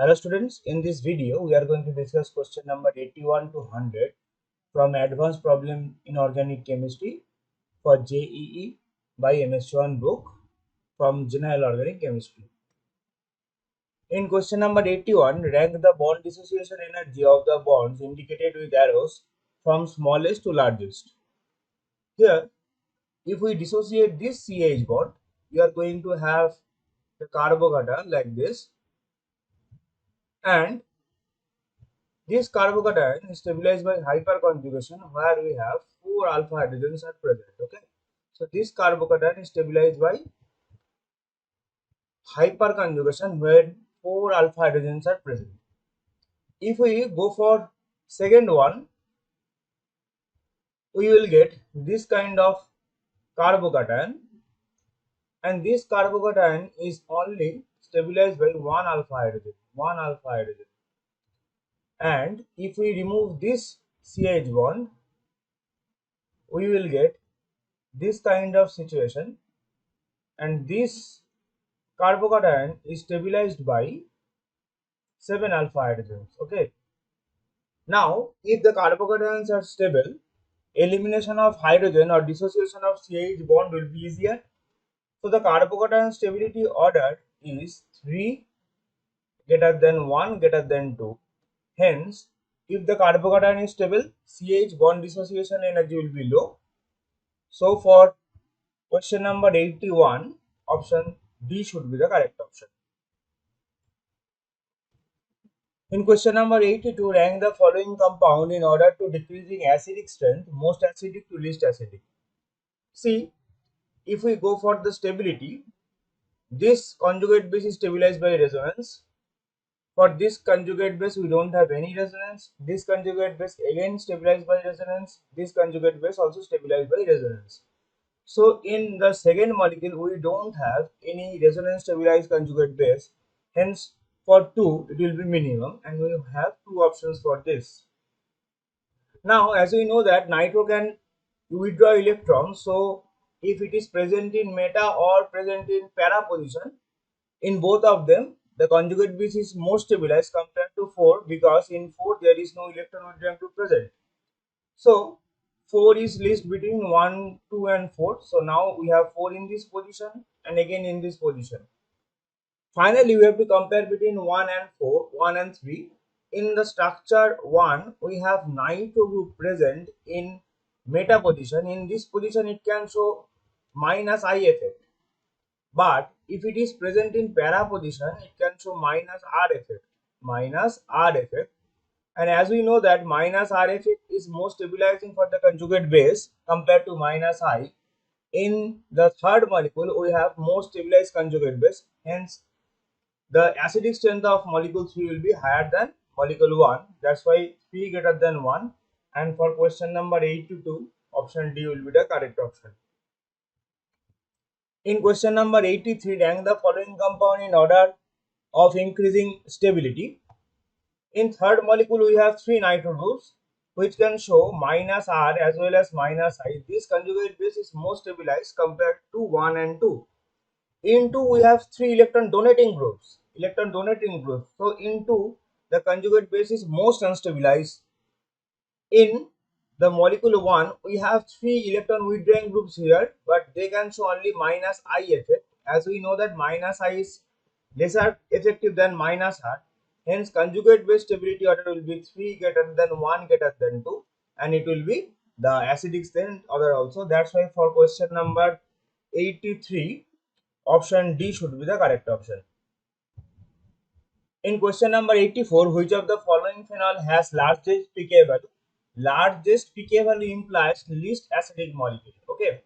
Hello students, in this video we are going to discuss question number 81 to 100 from Advanced Problem in Organic Chemistry for JEE by MS Chouhan book from General Organic Chemistry. In question number 81, rank the bond dissociation energy of the bonds indicated with arrows from smallest to largest. Here, if we dissociate this CH bond, we are going to have the carbocation like this, and this carbocation is stabilized by hyperconjugation where we have 4 alpha hydrogens are present. Okay, so this carbocation is stabilized by hyperconjugation where 4 alpha hydrogens are present. If we go for second one, we will get this kind of carbocation, and this carbocation is only stabilized by 1 alpha hydrogen, 1 alpha hydrogen. And if we remove this CH bond, we will get this kind of situation, and this carbocation is stabilized by 7 alpha hydrogens. Okay, now if the carbocations are stable, elimination of hydrogen or dissociation of CH bond will be easier. So the carbocation stability order is 3 greater than 1 greater than 2. Hence, if the carbocation is stable, CH bond dissociation energy will be low. So for question number 81, option D should be the correct option. In question number 82, rank the following compound in order to decreasing acidic strength, most acidic to least acidic. See, if we go for the stability, this conjugate base is stabilized by resonance. For this conjugate base, we don't have any resonance. This conjugate base again stabilized by resonance. This conjugate base also stabilized by resonance. So in the second molecule, we don't have any resonance stabilized conjugate base. Hence, for 2, it will be minimum, and we have 2 options for this. Now, as we know that nitro can withdraw electrons, so if it is present in meta or present in para position, in both of them, the conjugate base is more stabilized compared to 4, because in 4 there is no electron withdrawing group present. So 4 is least between 1, 2 and 4. So now we have 4 in this position and again in this position. Finally, we have to compare between 1 and 4, 1 and 3. In the structure 1, we have nitro group present in meta position. In this position, it can show minus I effect. But if it is present in para position, it can show minus R effect. Minus R effect. And as we know that minus R effect is more stabilizing for the conjugate base compared to minus I. In the third molecule, we have more stabilized conjugate base. Hence, the acidic strength of molecule 3 will be higher than molecule 1. That's why 3 greater than 1. And for question number 82, option D will be the correct option. In question number 83, rank the following compound in order of increasing stability. In third molecule, we have 3 nitro groups which can show minus R as well as minus I. This conjugate base is more stabilized compared to 1 and 2. In 2, we have 3 electron donating groups. So in 2, the conjugate base is most unstabilized. In the molecule 1, we have 3 electron withdrawing groups here, but they can show only minus I effect. As we know that minus I is lesser effective than minus R. Hence, conjugate base stability order will be 3 greater than 1 greater than 2, and it will be the acidic strength order also. That's why for question number 83, option D should be the correct option. In question number 84, which of the following phenol has largest pK value? Largest pK value implies least acidic molecule. Okay.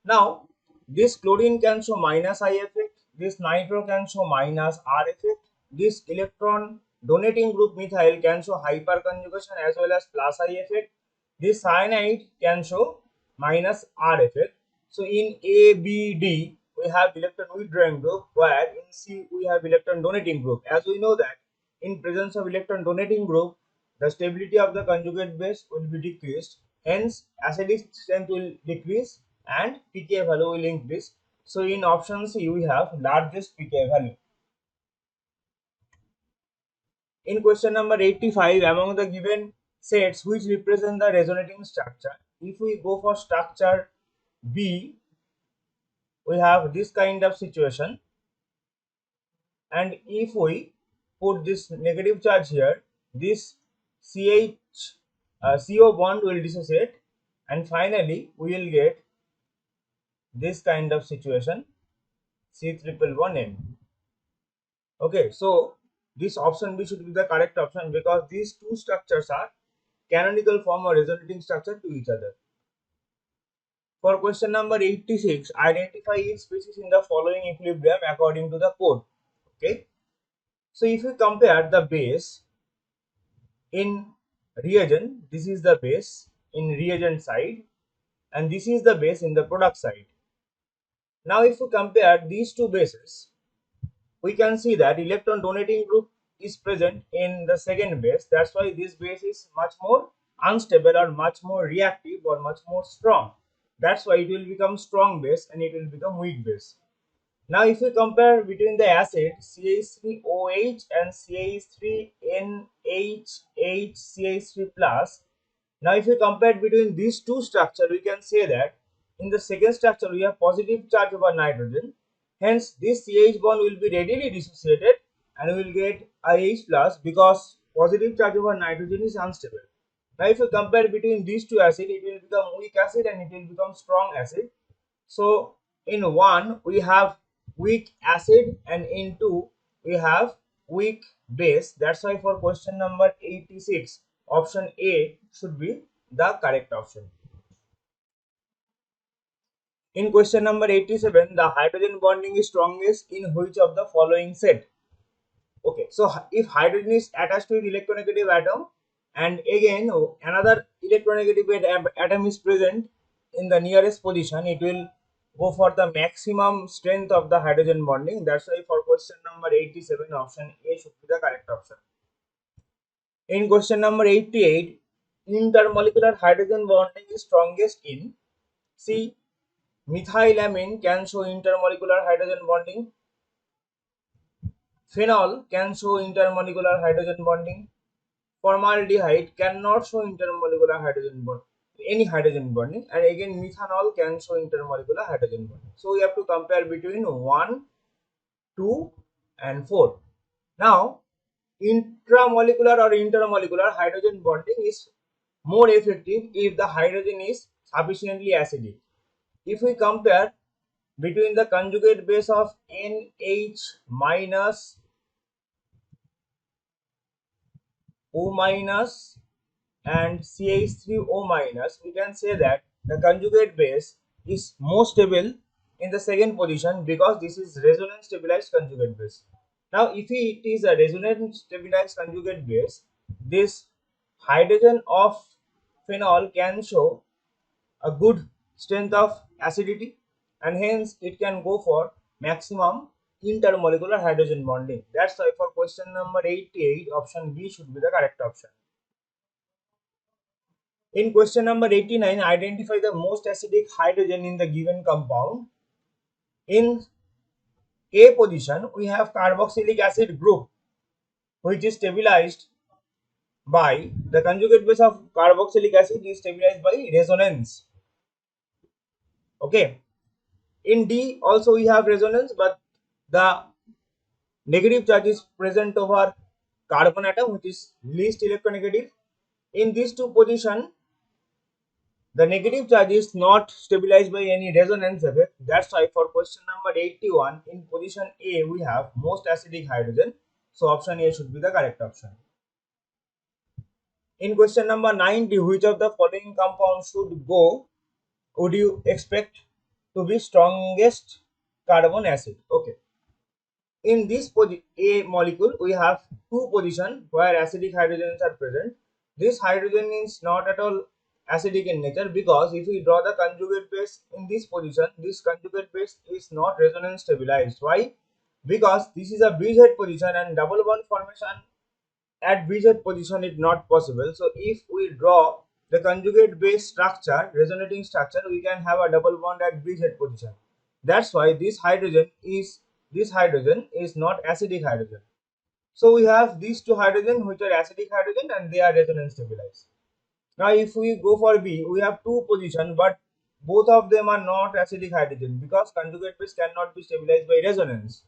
Now, this chlorine can show minus I effect. This nitro can show minus R effect. This electron donating group methyl can show hyperconjugation as well as plus I effect. This cyanide can show minus R effect. So in A, B, D, we have electron withdrawing group, where in C we have electron donating group. As we know that in presence of electron donating group, the stability of the conjugate base will be decreased. Hence, acidic strength will decrease and pK value will increase. So in option C, we have largest pK value. In question number 85, among the given sets which represent the resonating structure, if we go for structure B, we have this kind of situation, and if we put this negative charge here, this CH CO bond will dissociate, and finally we will get this kind of situation, C triple one N. Okay, so this option B should be the correct option because these two structures are canonical form or resonating structure to each other. For question number 86, identify each species in the following equilibrium according to the code. Okay, so if you compare the base in reagent, this is the base in reagent side, and this is the base in the product side. Now, if you compare these two bases, we can see that electron donating group is present in the second base. That's why this base is much more unstable or much more reactive or much more strong. That's why it will become strong base and it will become weak base. Now if you compare between the acid CH3OH and CH3NHHCH3 plus, now if you compare between these two structures, we can say that in the second structure we have positive charge over nitrogen, hence this CH bond will be readily dissociated and we will get IH plus because positive charge over nitrogen is unstable. Now if you compare between these two acids, it will become weak acid and it will become strong acid. So in one we have weak acid and in two we have weak base. That's why for question number 86, option A should be the correct option. In question number 87, the hydrogen bonding is strongest in which of the following set? Okay, so if hydrogen is attached to an electronegative atom and again another electronegative atom is present in the nearest position, it will go for the maximum strength of the hydrogen bonding. That's why for question number 87, option A should be the correct option. In question number 88, intermolecular hydrogen bonding is strongest in C. Methylamine can show intermolecular hydrogen bonding. Phenol can show intermolecular hydrogen bonding. Formaldehyde cannot show intermolecular hydrogen bond, any hydrogen bonding, and again methanol can show intermolecular hydrogen bonding. So we have to compare between 1, 2 and 4. Now intramolecular or intermolecular hydrogen bonding is more effective if the hydrogen is sufficiently acidic. If we compare between the conjugate base of NH minus O minus and CH3O minus, we can say that the conjugate base is more stable in the second position because this is resonance stabilized conjugate base. Now if it is a resonance stabilized conjugate base, this hydrogen of phenol can show a good strength of acidity and hence it can go for maximum intermolecular hydrogen bonding. That's why for question number 88, option B should be the correct option. In question number 89, identify the most acidic hydrogen in the given compound. In A position, we have carboxylic acid group which is stabilized by the conjugate base of carboxylic acid is stabilized by resonance. Okay. In D also we have resonance, but the negative charge is present over carbon atom which is least electronegative. In these two positions, the negative charge is not stabilized by any resonance effect. That's why for question number 81, in position A we have most acidic hydrogen. So option A should be the correct option. In question number 90, which of the following compounds would you expect to be strongest carbon acid? Okay. In this A molecule, we have two positions where acidic hydrogens are present. This hydrogen is not at all acidic in nature because if we draw the conjugate base in this position, this conjugate base is not resonance stabilized. Why? Because this is a bridgehead position and double bond formation at bridgehead position is not possible. So if we draw the conjugate base structure, resonating structure, we can have a double bond at bridgehead position. That's why this hydrogen is not acidic hydrogen. So we have these two hydrogen which are acidic hydrogen and they are resonance stabilized. Now if we go for B, we have two positions but both of them are not acidic hydrogen because conjugate base cannot be stabilized by resonance.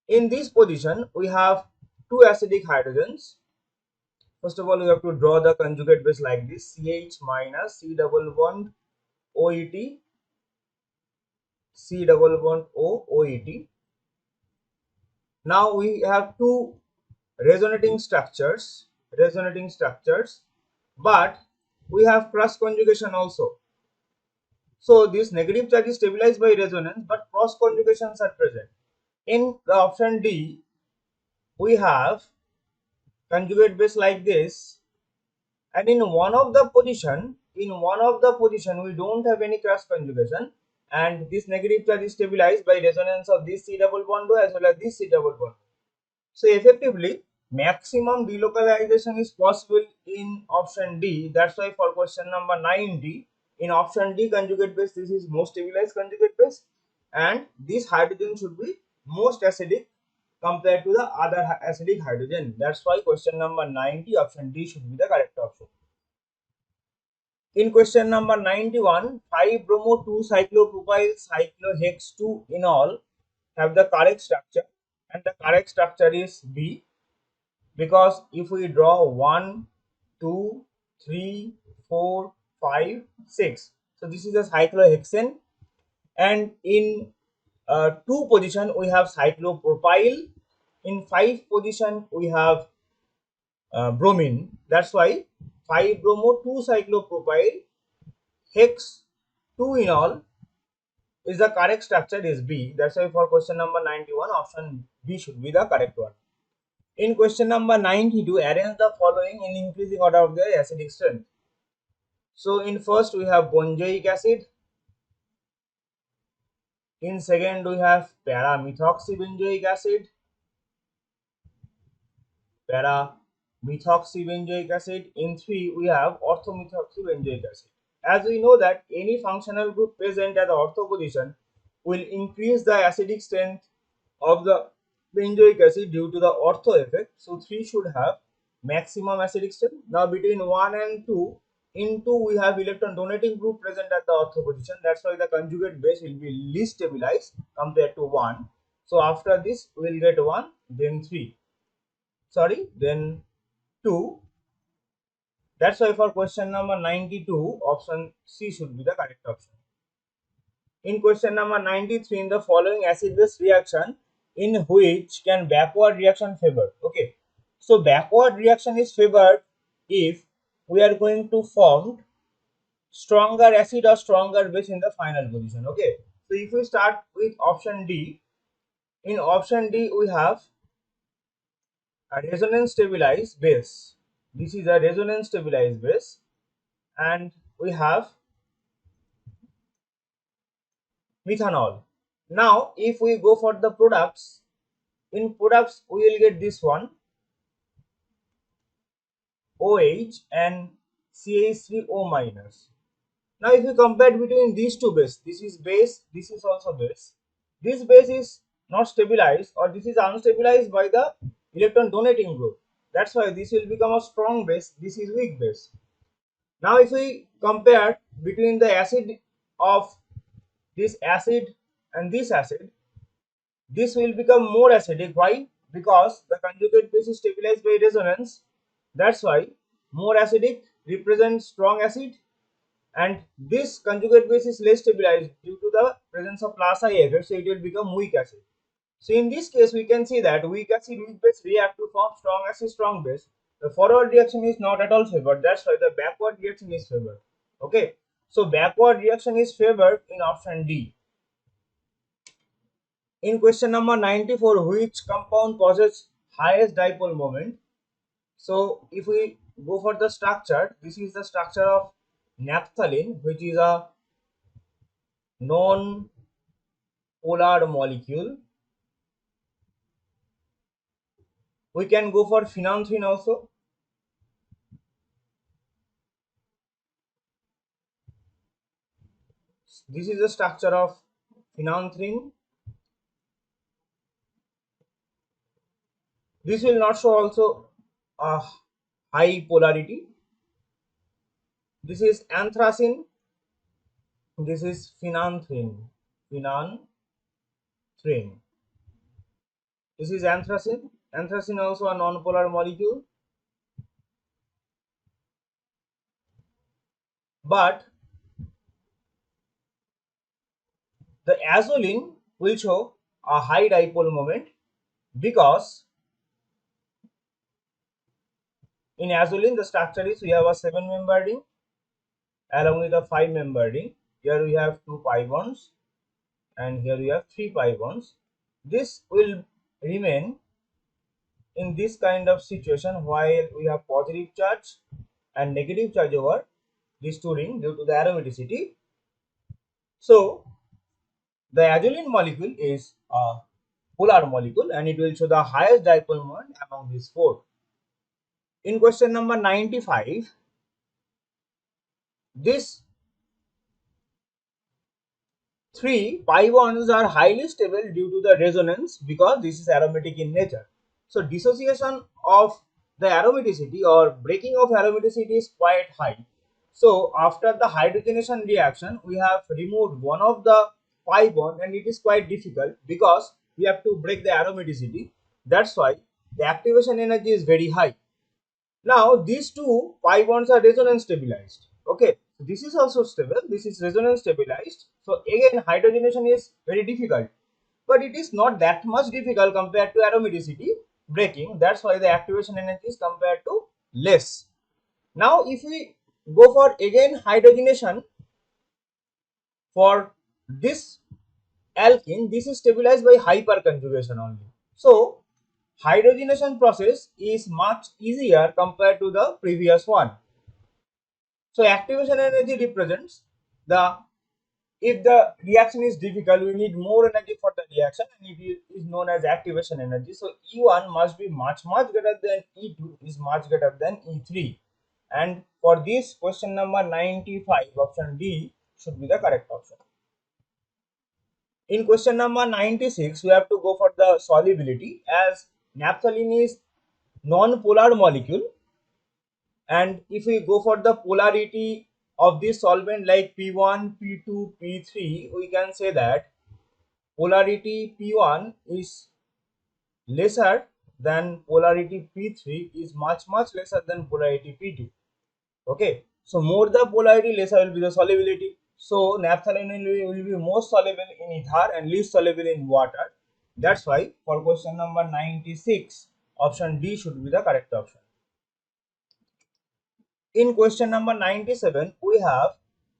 In this position we have two acidic hydrogens. First of all, we have to draw the conjugate base like this: CH minus C double bond OET, C double bond O OET. Now we have two resonating structures, but we have cross conjugation also. So this negative charge is stabilized by resonance, but cross conjugations are present. In the option D, we have conjugate base like this, and in one of the position we don't have any cross conjugation, and this negative charge is stabilized by resonance of this C double bond as well as this C double bond. So effectively, maximum delocalization is possible in option D. That's why for question number 9D, in option D conjugate base, this is most stabilized conjugate base, and this hydrogen should be most acidic compared to the other acidic hydrogen. That's why question number 90, option D should be the correct option. In question number 91, 5-bromo 2-cyclopropyl cyclohex 2 enol have the correct structure, and the correct structure is B, because if we draw 1, 2, 3, 4, 5, 6, so this is a cyclohexane, and in 2 position we have cyclopropyl, in 5 position we have bromine. That's why 5-bromo 2-cyclopropyl hex 2 enol is the correct structure is B. That's why for question number 91, option B should be the correct one. In question number 92, arrange the following in increasing order of their acidic strength. So in first we have benzoic acid, in second we have para-methoxybenzoic acid, para-methoxybenzoic acid, in 3 we have orthomethoxybenzoic acid. As we know that any functional group present at the ortho position will increase the acidic strength of the benzoic acid due to the ortho effect. So 3 should have maximum acidic strength. Now between 1 and 2, in 2 we have electron donating group present at the ortho position. That's why the conjugate base will be least stabilized compared to 1. So after this we will get 1, then 3. Then 2. That's why for question number 92, option C should be the correct option. In question number 93, in the following acid-base reaction, in which can backward reaction favored? Okay, so backward reaction is favored if we are going to form stronger acid or stronger base in the final position. Okay, so if we start with option D, in option D we have a resonance stabilized base. This is a resonance stabilized base, and we have methanol. Now if we go for the products, in products we will get this one, OH and CH3O minus. Now if you compare between these two base, this is base, this is also base. This base is not stabilized, or this is unstabilized by the electron donating group. That's why this will become a strong base, this is weak base. Now if we compare between the acid of this acid and this acid, this will become more acidic. Why? Because the conjugate base is stabilized by resonance. That's why more acidic represents strong acid, and this conjugate base is less stabilized due to the presence of plus I effect, so it will become weak acid. So in this case, we can see that weak acid, weak base react to form strong acid, strong base. The forward reaction is not at all favored. That's why the backward reaction is favored. Okay. So backward reaction is favored in option D. In question number 94, which compound possesses highest dipole moment? So if we go for the structure, this is the structure of naphthalene, which is a non-polar molecule. We can go for phenanthrene also. This is the structure of phenanthrene. This will not show also a high polarity. This is anthracene. This is phenanthrene. Phenanthrene. This is anthracene. Anthracene also a non-polar molecule, but the azolene will show a high dipole moment because in azolene the structure is we have a 7-member ring along with a 5-member ring. Here we have 2 pi bonds and here we have 3 pi bonds. This will remain in this kind of situation while we have positive charge and negative charge over this two ring due to the aromaticity. So the azolene molecule is a polar molecule and it will show the highest dipole moment among these four. In question number 95, this three pi bonds are highly stable due to the resonance because this is aromatic in nature. So dissociation of the aromaticity or breaking of aromaticity is quite high. So after the hydrogenation reaction, we have removed one of the pi bond and it is quite difficult because we have to break the aromaticity. That's why the activation energy is very high. Now these two pi bonds are resonance stabilized. Okay, so this is also stable. This is resonance stabilized. So again, hydrogenation is very difficult, but it is not that much difficult compared to aromaticity breaking. That's why the activation energy is compared to less. Now, if we go for again hydrogenation for this alkene, this is stabilized by hyperconjugation only. So hydrogenation process is much easier compared to the previous one. So activation energy represents the, if the reaction is difficult, we need more energy for the reaction and it is known as activation energy. So E1 must be much greater than E2 is much greater than E3. And for this question number 95, option D should be the correct option. In question number 96, we have to go for the solubility as naphthalene is non-polar molecule, and if we go for the polarity of this solvent like P1, P2, P3, we can say that polarity P1 is lesser than polarity P3 is much lesser than polarity P2. Okay, so more the polarity, lesser will be the solubility. So naphthalene will be most soluble in ether and least soluble in water. That's why for question number 96, option D should be the correct option. In question number 97, we have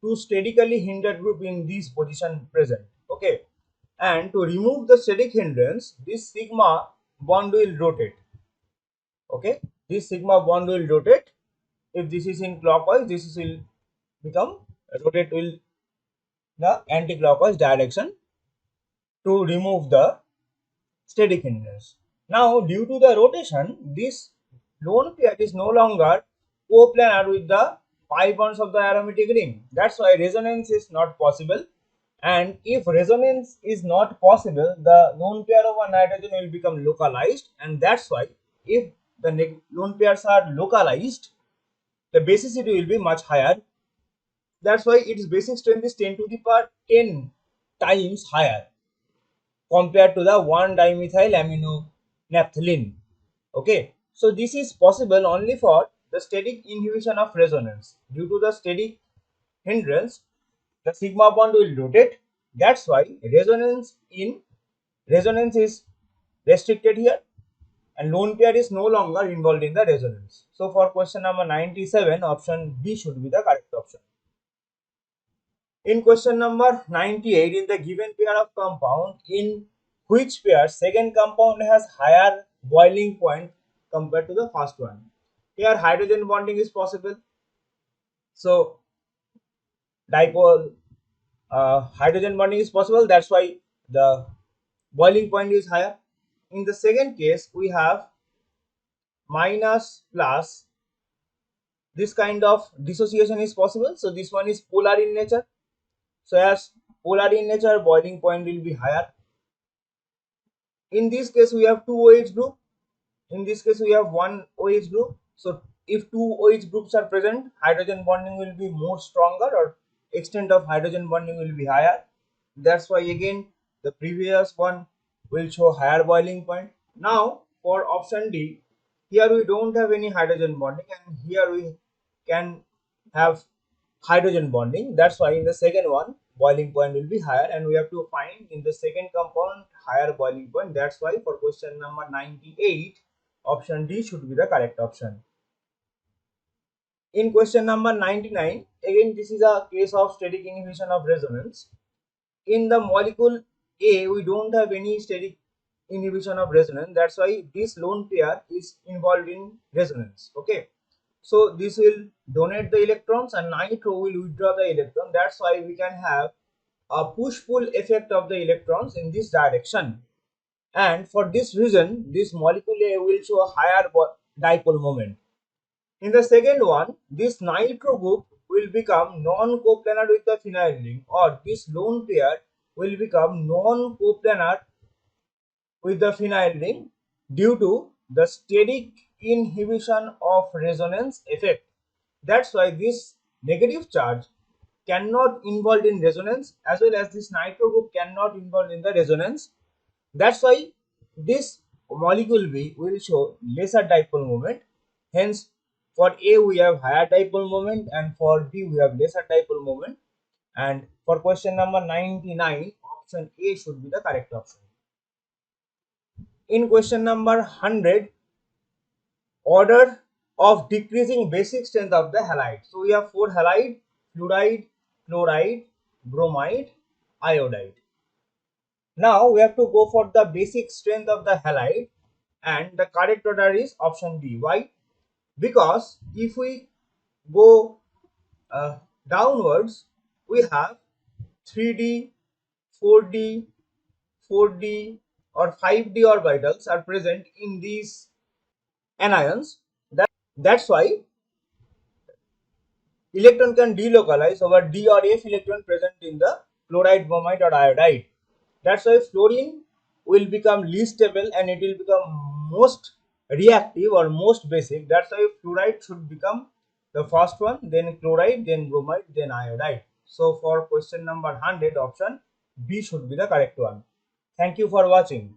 two statically hindered group in this position present. Okay, and to remove the static hindrance, this sigma bond will rotate. Okay, this sigma bond will rotate. If this is in clockwise, this will become rotate will the anti-clockwise direction to remove the static hindrance. Now, due to the rotation, this lone pair is no longer coplanar with the pi bonds of the aromatic ring. That's why resonance is not possible. And if resonance is not possible, the lone pair of a nitrogen will become localized. And that's why if the lone pairs are localized, the basicity will be much higher. That's why its basic strength is 10 to the power 10 times higher compared to the 1-dimethyl amino naphthalene. Okay, so this is possible only for the static inhibition of resonance. Due to the static hindrance, the sigma bond will rotate. That's why resonance is restricted here and lone pair is no longer involved in the resonance. So for question number 97, option B should be the correct option. In question number 98, in the given pair of compound, in which pair second compound has higher boiling point compared to the first one? Here hydrogen bonding is possible. So dipole hydrogen bonding is possible. That's why the boiling point is higher. In the second case, we have minus plus. This kind of dissociation is possible. So this one is polar in nature. So as polar in nature, boiling point will be higher. In this case, we have two OH group In this case, we have one OH group. So if two OH groups are present, hydrogen bonding will be more stronger, or extent of hydrogen bonding will be higher. That's why again the previous one will show higher boiling point. Now for option D, here we don't have any hydrogen bonding, and here we can have hydrogen bonding. That's why in the second one boiling point will be higher, and we have to find in the second compound higher boiling point. That's why for question number 98, option D should be the correct option. In question number 99, again this is a case of static inhibition of resonance. In the molecule A, we don't have any static inhibition of resonance. That's why this lone pair is involved in resonance. Okay, so this will donate the electrons and nitro will withdraw the electron. That's why we can have a push-pull effect of the electrons in this direction. And for this reason, this molecule A will show a higher dipole moment. In the second one, this nitro group will become non-coplanar with the phenyl ring, or this lone pair will become non-coplanar with the phenyl ring due to the static inhibition of resonance effect. That's why this negative charge cannot involve in resonance, as well as this nitro group cannot involve in the resonance. That's why this molecule B will show lesser dipole moment. Hence, for A we have higher dipole moment, and for B we have lesser dipole moment. And for question number 99, option A should be the correct option. In question number 100, order of decreasing basic strength of the halide. So we have four halide: fluoride, chloride, bromide, iodide. Now we have to go for the basic strength of the halide, and the correct order is option B. Why? Because if we go downwards, we have 3D, 4D, 4D or 5D orbitals are present in these anions. That's why electron can delocalize over D or F electron present in the chloride, bromide or iodide. That's why fluorine will become least stable and it will become most reactive or most basic. That's why fluoride should become the first one, then chloride, then bromide, then iodide. So for question number 100, option B should be the correct one. Thank you for watching.